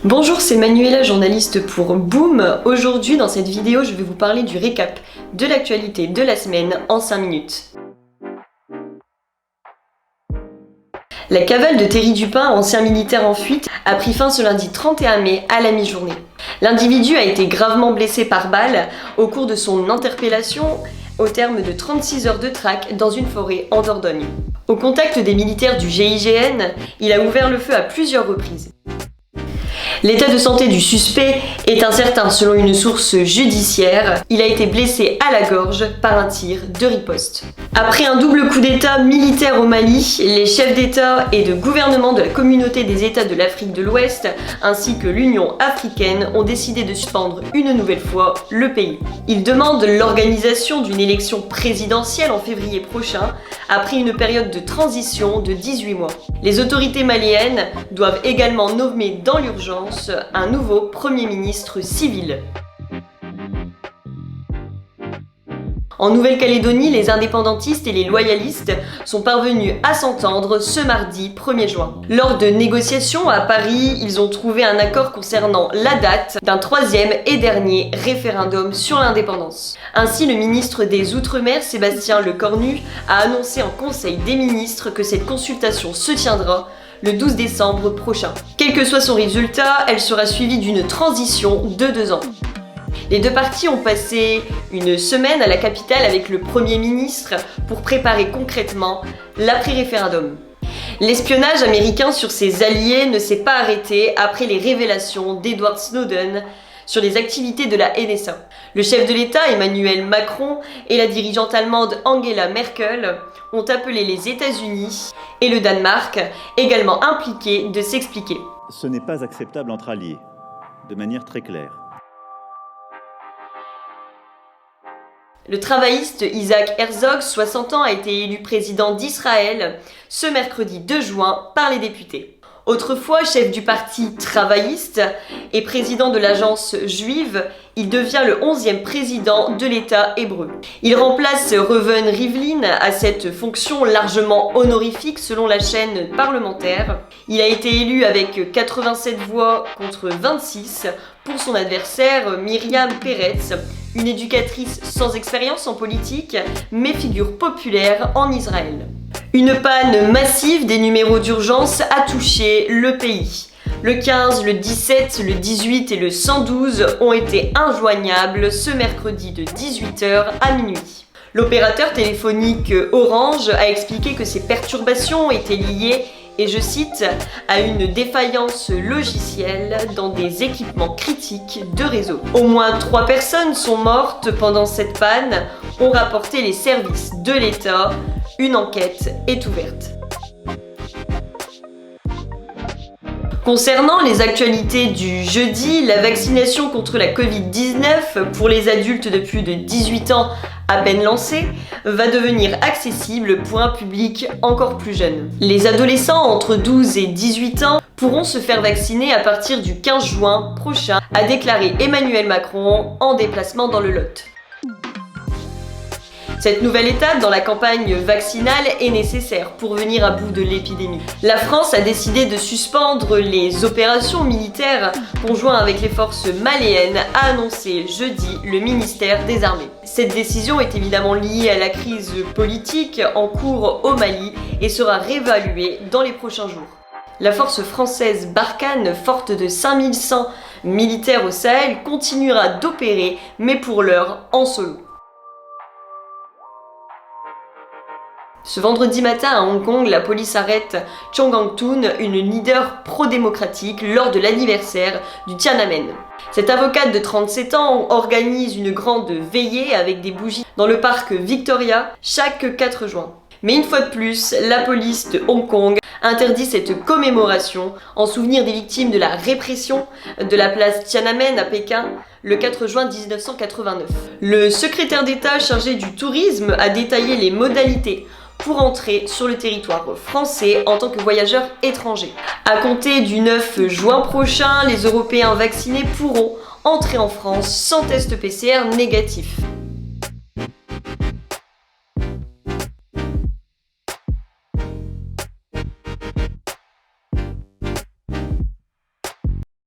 Bonjour, c'est Manuela, journaliste pour Boom. Aujourd'hui, dans cette vidéo, je vais vous parler du récap de l'actualité de la semaine en 5 minutes. La cavale de Thierry Dupin, ancien militaire en fuite, a pris fin ce lundi 31 mai à la mi-journée. L'individu a été gravement blessé par balle au cours de son interpellation au terme de 36 heures de traque dans une forêt en Dordogne. Au contact des militaires du GIGN, il a ouvert le feu à plusieurs reprises. L'état de santé du suspect est incertain selon une source judiciaire. Il a été blessé à la gorge par un tir de riposte. Après un double coup d'état militaire au Mali, les chefs d'état et de gouvernement de la communauté des États de l'Afrique de l'Ouest ainsi que l'Union africaine ont décidé de suspendre une nouvelle fois le pays. Ils demandent l'organisation d'une élection présidentielle en février prochain après une période de transition de 18 mois. Les autorités maliennes doivent également nommer dans l'urgence un nouveau Premier ministre civil. En Nouvelle-Calédonie, les indépendantistes et les loyalistes sont parvenus à s'entendre ce mardi 1er juin. Lors de négociations à Paris, ils ont trouvé un accord concernant la date d'un troisième et dernier référendum sur l'indépendance. Ainsi, le ministre des Outre-mer, Sébastien Lecornu, a annoncé en Conseil des ministres que cette consultation se tiendra le 12 décembre prochain. Quel que soit son résultat, elle sera suivie d'une transition de 2 ans. Les deux parties ont passé une semaine à la capitale avec le Premier ministre pour préparer concrètement l'après-référendum. L'espionnage américain sur ses alliés ne s'est pas arrêté après les révélations d'Edward Snowden sur les activités de la NSA. Le chef de l'État, Emmanuel Macron, et la dirigeante allemande Angela Merkel ont appelé les États-Unis et le Danemark, également impliqués, de s'expliquer. Ce n'est pas acceptable entre alliés, de manière très claire. Le travailliste Isaac Herzog, 60 ans, a été élu président d'Israël ce mercredi 2 juin par les députés. Autrefois chef du parti travailliste et président de l'agence juive, il devient le 11e président de l'État hébreu. Il remplace Reuven Rivlin à cette fonction largement honorifique selon la chaîne parlementaire. Il a été élu avec 87 voix contre 26 pour son adversaire Myriam Peretz, une éducatrice sans expérience en politique, mais figure populaire en Israël. Une panne massive des numéros d'urgence a touché le pays. Le 15, le 17, le 18 et le 112 ont été injoignables ce mercredi de 18h à minuit. L'opérateur téléphonique Orange a expliqué que ces perturbations étaient liées, et je cite, à une défaillance logicielle dans des équipements critiques de réseau. Au moins 3 personnes sont mortes pendant cette panne, ont rapporté les services de l'État. Une enquête est ouverte. Concernant les actualités du jeudi, la vaccination contre la Covid-19 pour les adultes de plus de 18 ans à peine lancée va devenir accessible pour un public encore plus jeune. Les adolescents entre 12 et 18 ans pourront se faire vacciner à partir du 15 juin prochain, a déclaré Emmanuel Macron en déplacement dans le Lot. Cette nouvelle étape dans la campagne vaccinale est nécessaire pour venir à bout de l'épidémie. La France a décidé de suspendre les opérations militaires conjointes avec les forces maliennes, a annoncé jeudi le ministère des Armées. Cette décision est évidemment liée à la crise politique en cours au Mali et sera réévaluée dans les prochains jours. La force française Barkhane, forte de 5100 militaires au Sahel, continuera d'opérer, mais pour l'heure en solo. Ce vendredi matin à Hong Kong, la police arrête Chong Gang-toon, une leader pro-démocratique, lors de l'anniversaire du Tiananmen. Cette avocate de 37 ans organise une grande veillée avec des bougies dans le parc Victoria chaque 4 juin. Mais une fois de plus, la police de Hong Kong interdit cette commémoration en souvenir des victimes de la répression de la place Tiananmen à Pékin le 4 juin 1989. Le secrétaire d'État chargé du tourisme a détaillé les modalités pour entrer sur le territoire français en tant que voyageur étranger. À compter du 9 juin prochain, les Européens vaccinés pourront entrer en France sans test PCR négatif.